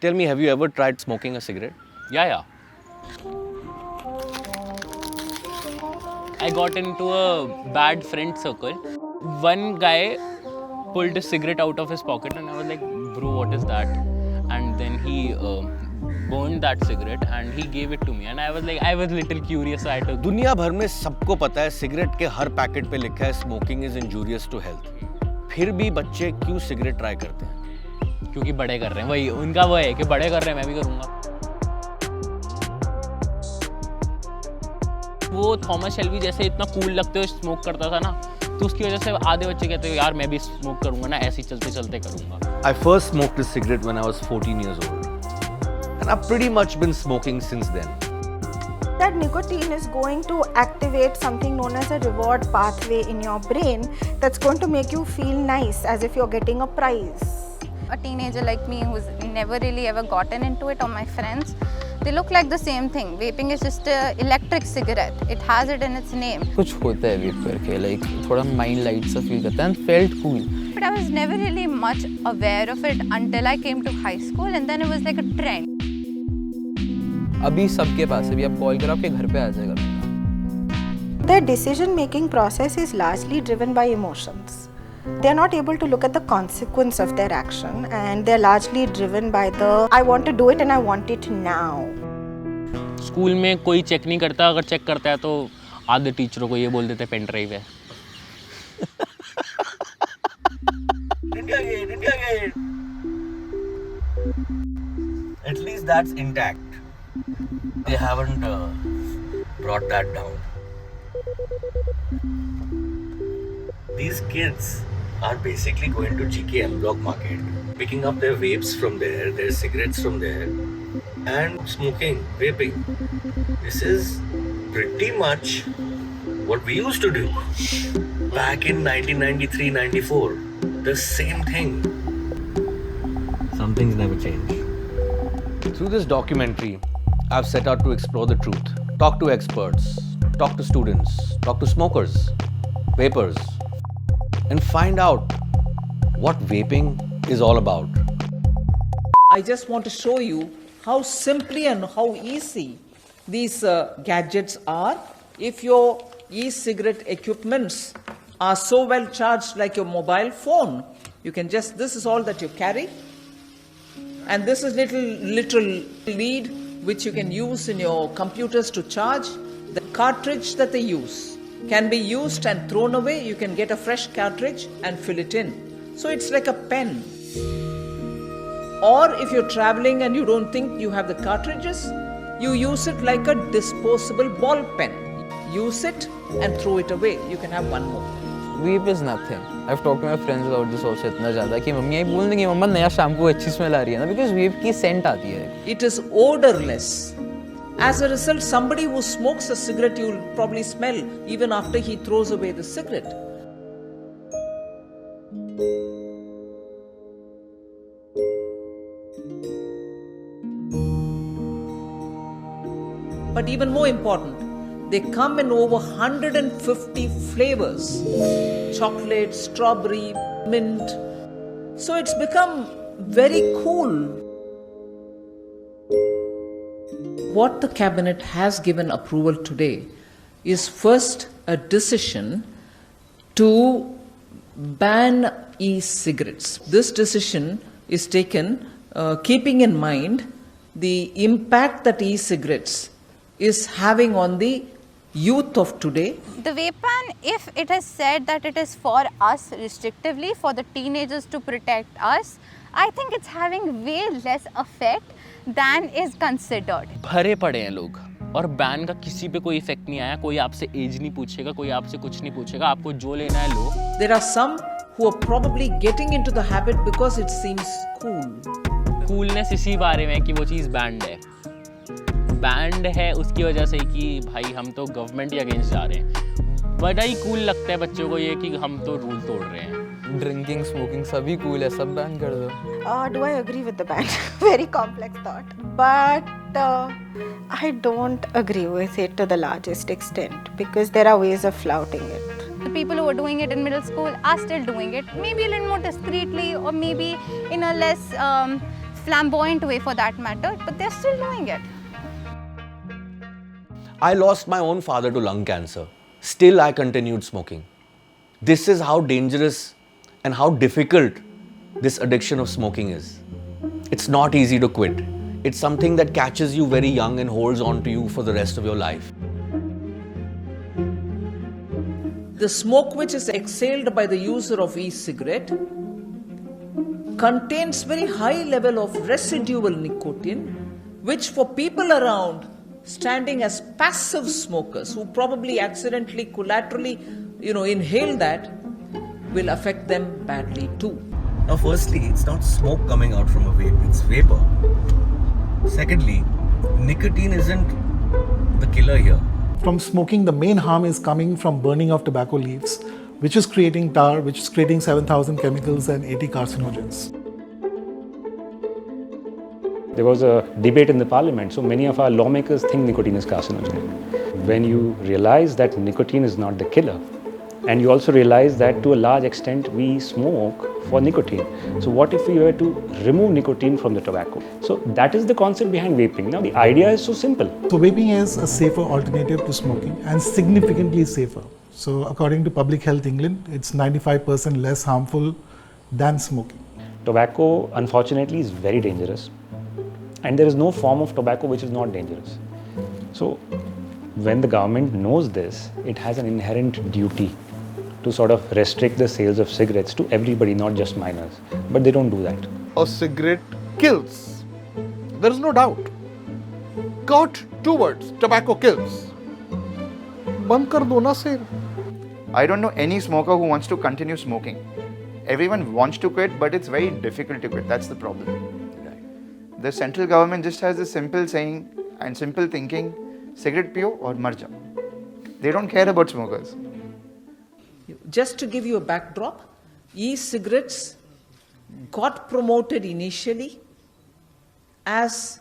Tell me, have you ever tried smoking a cigarette? Yeah. I got into a bad friend circle. One guy pulled a cigarette out of his pocket and I was like, bro, what is that? And then he burned that cigarette and he gave it to me. And I was little curious. So I took. दुनिया भर में सबको पता है cigarette के हर packet पे लिखा है smoking is injurious to health. फिर भी बच्चे क्यों सिगरेट ट्राई करते हैं? क्योंकि बड़े कर रहे हैं, वही उनका वो है कि बड़े कर रहे हैं, मैं भी करूँगा. वो थॉमस शेल्बी जैसे इतना कूल लगते हुए स्मोक करता था ना, तो उसकी वजह से आधे बच्चे कहते हैं यार मैं भी स्मोक करूँगा ना, ऐसे ही चलते चलते करूँगा. I first smoked a cigarette when I was 14 years old. And I've pretty much been smoking since then. That nicotine is going to activate something known as a reward pathway in your brain that's going to make you feel nice as if you're getting a prize. A teenager like me who's never really ever gotten into it, or my friends, they look like the same thing. Vaping is just an electric cigarette. It has it in its name. कुछ होता है वेप करके, like थोड़ा mind light सा feel करता है and felt cool. But I was never really much aware of it until I came to high school, and then it was like a trend. अभी सबके पास है, अभी आप कॉल करो आपके घर पे आ जाएगा. Their decision-making process is largely driven by emotions. They are not able to look at the consequence of their action, and they're largely driven by the I want to do it and I want it now. School में कोई check नहीं करता, अगर check करता है तो आधे टीचरों को ये बोल देते पेन ड्राइव है. India gate. At least that's intact. They haven't brought that down. These kids are basically going to GK M Block Market, picking up their vapes from there, their cigarettes from there, and smoking, vaping. This is pretty much what we used to do back in 1993-94. The same thing. Some things never change. Through this documentary, I've set out to explore the truth, talk to experts, talk to students, talk to smokers, vapers, and find out what vaping is all about. I just want to show you how simply and how easy these gadgets are. If your e-cigarette equipments are so well charged like your mobile phone, you can just, this is all that you carry. And this is little lead which you can use in your computers to charge. The cartridge that they use can be used and thrown away. You can get a fresh cartridge and fill it in. So it's like a pen. Or if you're traveling and you don't think you have the cartridges, you use it like a disposable ball pen. Use it and throw it away. You can have one more. Vape is nothing. I've talked to my friends about this also इतना ज़्यादा कि mummy ये बोल देंगी मम्मा नया shampoo अच्छी smell आ रही है ना, because vape की scent आती है. It is odorless. As a result, somebody who smokes a cigarette, you'll probably smell even after he throws away the cigarette. But even more important, they come in over 150 flavors. Chocolate, strawberry, mint. So it's become very cool. What the cabinet has given approval today is first a decision to ban e-cigarettes. This decision is taken keeping in mind the impact that e-cigarettes is having on the youth of today. The vape ban, if it is said that it is for us restrictively, for the teenagers to protect us, I think it's having way less effect than is considered. भरे पड़े हैं लोग और ban का किसी पे कोई effect नहीं आया. कोई आपसे एज नहीं पूछेगा, कोई आपसे कुछ नहीं पूछेगा, आपको जो लेना है लो. There are some who are probably getting into the habit because it seems cool. Coolness इसी बारे में है कि वो चीज़ बैंड है. बैंड है उसकी वजह से कि भाई हम तो गवर्नमेंट के अगेंस्ट जा रहे हैं. बड़ा ही कूल लगता है बच्चों को ये कि हम तो रूल तोड़ रहे हैं. Drinking, smoking सभी cool है, सब ban कर दो. Do I agree with the ban? Very complex thought. But I don't agree with it to the largest extent because there are ways of flouting it. The people who are doing it in middle school are still doing it, maybe a little more discreetly or maybe in a less flamboyant way for that matter, but they're still doing it. I lost my own father to lung cancer. Still, I continued smoking. This is how dangerous and how difficult this addiction of smoking is. It's not easy to quit. It's something that catches you very young and holds on to you for the rest of your life. The smoke which is exhaled by the user of e-cigarette contains very high level of residual nicotine, which for people around standing as passive smokers who probably accidentally, collaterally, inhale that, will affect them badly too. Now, firstly, it's not smoke coming out from a vape, it's vapor. Secondly, nicotine isn't the killer here. From smoking, the main harm is coming from burning of tobacco leaves, which is creating tar, which is creating 7,000 chemicals and 80 carcinogens. There was a debate in the parliament, so many of our lawmakers think nicotine is carcinogenic. When you realize that nicotine is not the killer, and you also realize that to a large extent we smoke for nicotine. So what if we were to remove nicotine from the tobacco? So that is the concept behind vaping. Now the idea is so simple. So vaping is a safer alternative to smoking and significantly safer. So according to Public Health England, it's 95% less harmful than smoking. Tobacco, unfortunately, is very dangerous. And there is no form of tobacco which is not dangerous. So when the government knows this, it has an inherent duty to sort of restrict the sales of cigarettes to everybody, not just minors. But they don't do that. A cigarette kills. There is no doubt. Got 2 words, tobacco kills. Band kar do na sir. I don't know any smoker who wants to continue smoking. Everyone wants to quit, but it's very difficult to quit. That's the problem. The central government just has a simple saying and simple thinking, cigarette pio or mar jao. They don't care about smokers. Just to give you a backdrop, e-cigarettes got promoted initially as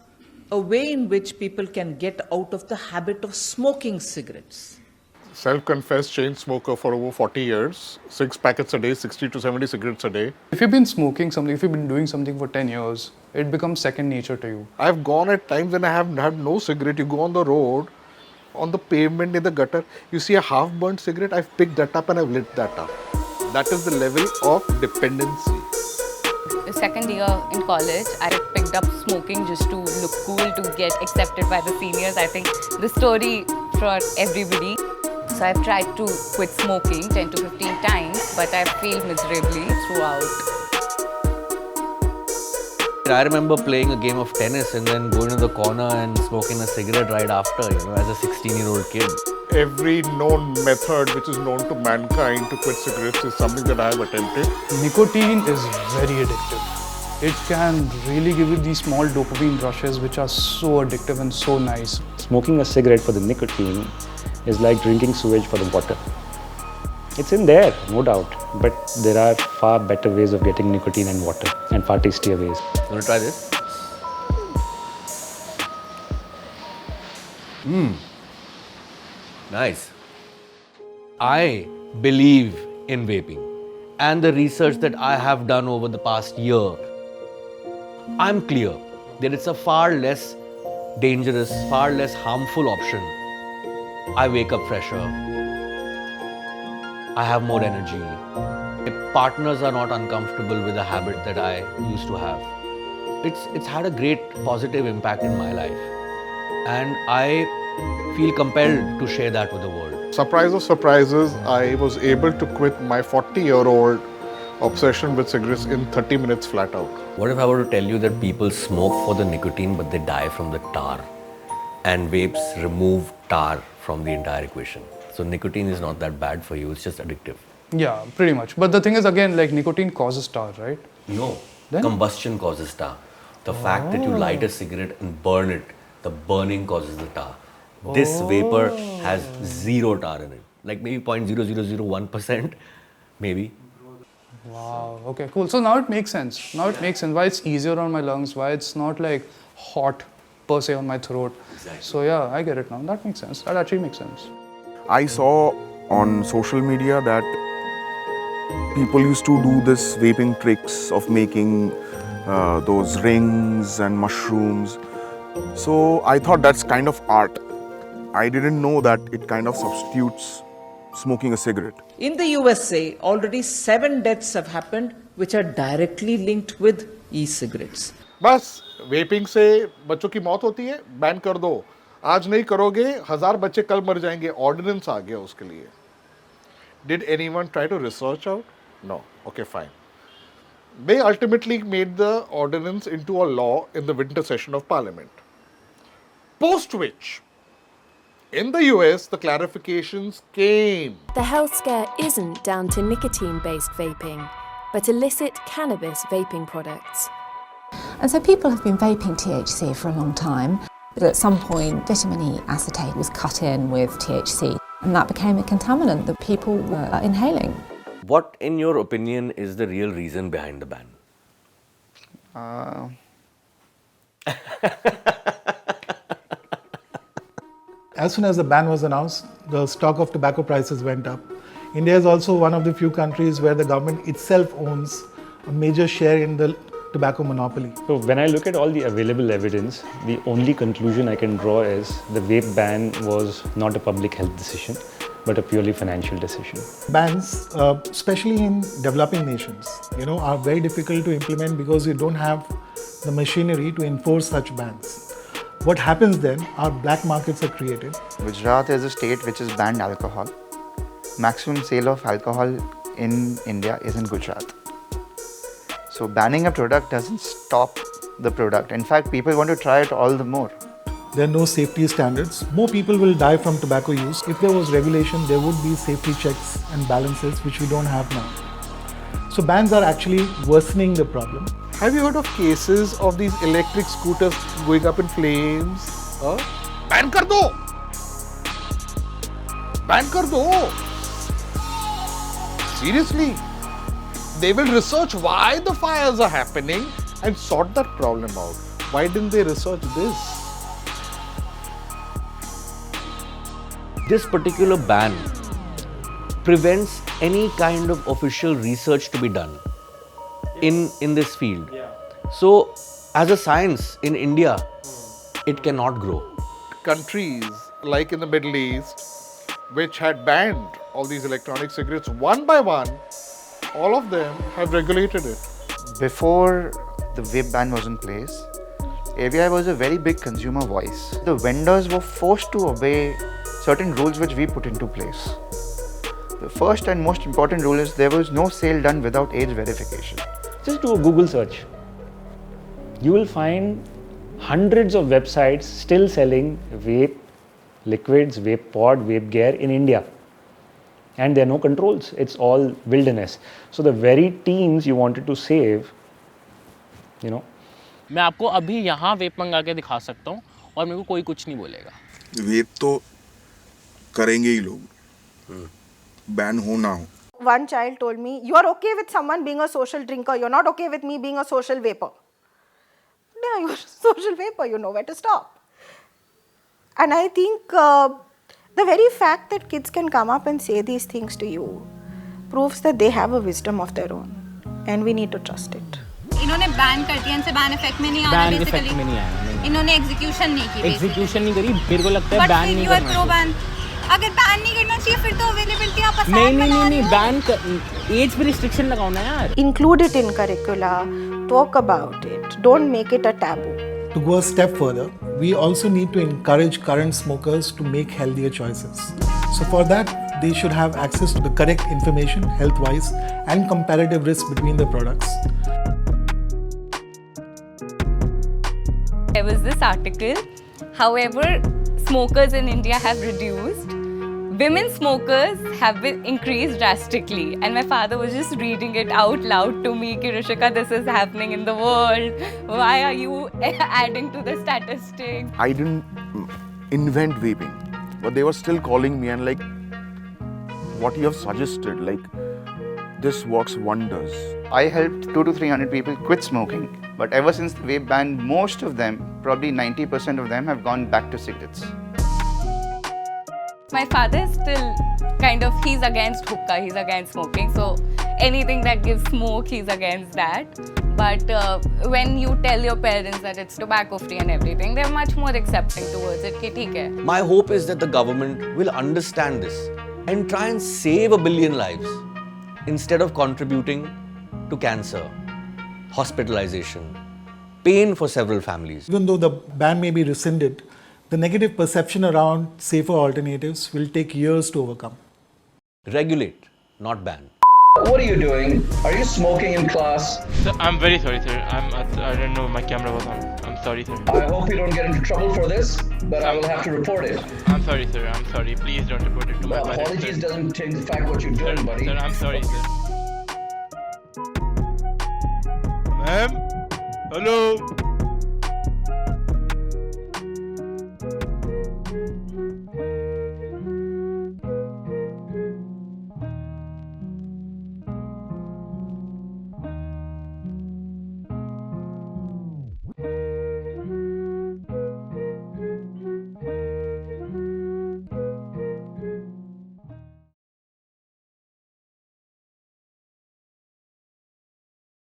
a way in which people can get out of the habit of smoking cigarettes. Self-confessed chain smoker for over 40 years, 6 packets a day, 60 to 70 cigarettes a day. If you've been smoking something, if you've been doing something for 10 years, it becomes second nature to you. I've gone at times when I have had no cigarette. You go on the road, on the pavement, in the gutter, you see a half-burnt cigarette, I've picked that up and I've lit that up. That is the level of dependency. The second year in college, I picked up smoking just to look cool, to get accepted by the seniors. I think the story for everybody. So I've tried to quit smoking 10 to 15 times, but I failed miserably throughout. I remember playing a game of tennis and then going to the corner and smoking a cigarette right after, as a 16-year-old kid. Every known method which is known to mankind to quit cigarettes is something that I have attempted. Nicotine is very addictive. It can really give you these small dopamine rushes which are so addictive and so nice. Smoking a cigarette for the nicotine is like drinking sewage for the water. It's in there, no doubt, but there are far better ways of getting nicotine and water, and far tastier ways. You want to try this? Nice. I believe in vaping and the research that I have done over the past year. I'm clear that it's a far less dangerous, far less harmful option. I wake up fresher. I have more energy. My partners are not uncomfortable with the habit that I used to have. It's had a great positive impact in my life. And I feel compelled to share that with the world. Surprise of surprises, I was able to quit my 40-year-old obsession with cigarettes in 30 minutes flat out. What if I were to tell you that people smoke for the nicotine but they die from the tar? And vapes remove tar from the entire equation. So nicotine is not that bad for you, it's just addictive. Yeah, pretty much. But the thing is, again, like nicotine causes tar, right? No, Then? combustion causes tar. The fact that you light a cigarette and burn it, the burning causes the tar. This vapor has zero tar in it. Like maybe 0.0001%, maybe. Wow, okay, cool. So now it makes sense. Now it makes sense why it's easier on my lungs, why it's not like hot per se on my throat. Exactly. So yeah, I get it now. That makes sense. That actually makes sense. I saw on social media that people used to do this vaping tricks of making those rings and mushrooms. So I thought that's kind of art. I didn't know that it kind of substitutes smoking a cigarette. In the USA, already 7 deaths have happened which are directly linked with e-cigarettes. बस vaping से बच्चों की मौत होती है, ban कर दो. आज नहीं करोगे 1000 बच्चे कल मर जाएंगे. ऑर्डिनेंस आ गया उसके लिए. Did anyone try to research out? No. Okay, fine. They ultimately made the ordinance into a law in the winter session of Parliament. Post which, in the US, the clarifications came. The health scare isn't down to nicotine-based vaping, but illicit cannabis vaping products. And so people have been vaping THC for a long time, but at some point vitamin E acetate was cut in with THC, and that became a contaminant that people were inhaling. What, in your opinion, is the real reason behind the ban? As soon as the ban was announced, the stock of tobacco prices went up. India is also one of the few countries where the government itself owns a major share in the tobacco monopoly. So when I look at all the available evidence, the only conclusion I can draw is the vape ban was not a public health decision, but a purely financial decision. Bans, especially in developing nations, are very difficult to implement because you don't have the machinery to enforce such bans. What happens then are black markets are created. Gujarat is a state which has banned alcohol. Maximum sale of alcohol in India is in Gujarat. So banning a product doesn't stop the product. In fact, people want to try it all the more. There are no safety standards. More people will die from tobacco use. If there was regulation, there would be safety checks and balances, which we don't have now. So bans are actually worsening the problem. Have you heard of cases of these electric scooters going up in flames? Ban kar do! Ban kar do! Seriously, they will research why the fires are happening and sort that problem out. Why didn't they research this? This particular ban prevents any kind of official research to be done in this field. So, as a science in India, it cannot grow. Countries like in the Middle East, which had banned all these electronic cigarettes one by one, all of them have regulated it. Before the vape ban was in place, AVI was a very big consumer voice. The vendors were forced to obey certain rules which we put into place. The first and most important rule is there was no sale done without age verification. Just do a Google search. You will find hundreds of websites still selling vape liquids, vape pod, vape gear in India. And there are no controls. It's all wilderness. So the very teens you wanted to save, मैं आपको अभी यहाँ वेप मंगा के दिखा सकता हूँ और मेरे को कोई कुछ नहीं बोलेगा. वेप तो करेंगे ही लोग, बैन हो ना हो. One child told me, you are okay with someone being a social drinker, you're not okay with me being a social vapor. Yeah, you're a social vapor, you know where to stop. And I think the very fact that kids can come up and say these things to you proves that they have a wisdom of their own and we need to trust it. इन्होंने ban कर दिया, इनसे ban effect में नहीं आ रहा ban effect में नहीं आया. इन्होंने एग्जीक्यूशन नहीं की. एग्जीक्यूशन नहीं करी. मेरे को लगता है बैन नहीं करना चाहिए. अगर बैन नहीं करना चाहिए फिर तो अवेलेबिलिटी आप आसान बना रहे हो. नहीं बैन एज पे रिस्ट्रिक्शन लगाओ ना यार. Include it in curricula, talk about it, don't make it a taboo. To go a step further, we also need to encourage current smokers to make healthier choices. So for that, they should have access to the correct information, health-wise, and comparative risk between the products. There was this article, however, smokers in India have reduced. Women smokers have been increased drastically, and my father was just reading it out loud to me, ki Rishika, this is happening in the world. Why are you adding to the statistics? I didn't invent vaping, but they were still calling me and like, what you have suggested, like, this works wonders. I helped 200 to 300 people quit smoking, but ever since the vape ban, most of them, probably 90% of them, have gone back to cigarettes. My father is still kind of, he's against hookah, he's against smoking. So anything that gives smoke, he's against that. But when you tell your parents that it's tobacco free and everything, they're much more accepting towards it. Ki theek hai. My hope is that the government will understand this and try and save 1 billion lives instead of contributing to cancer, hospitalization, pain for several families. Even though the ban may be rescinded, the negative perception around safer alternatives will take years to overcome. Regulate, not ban. What are you doing? Are you smoking in class? Sir, I'm very sorry, sir. I don't know, my camera was on. I'm sorry, sir. I hope you don't get into trouble for this, but I will have to report it. I'm sorry, sir. I'm sorry. Please don't report it to my parents. Apologies doesn't change the fact what you're doing, buddy. Sir, I'm sorry, sir. Ma'am? Hello?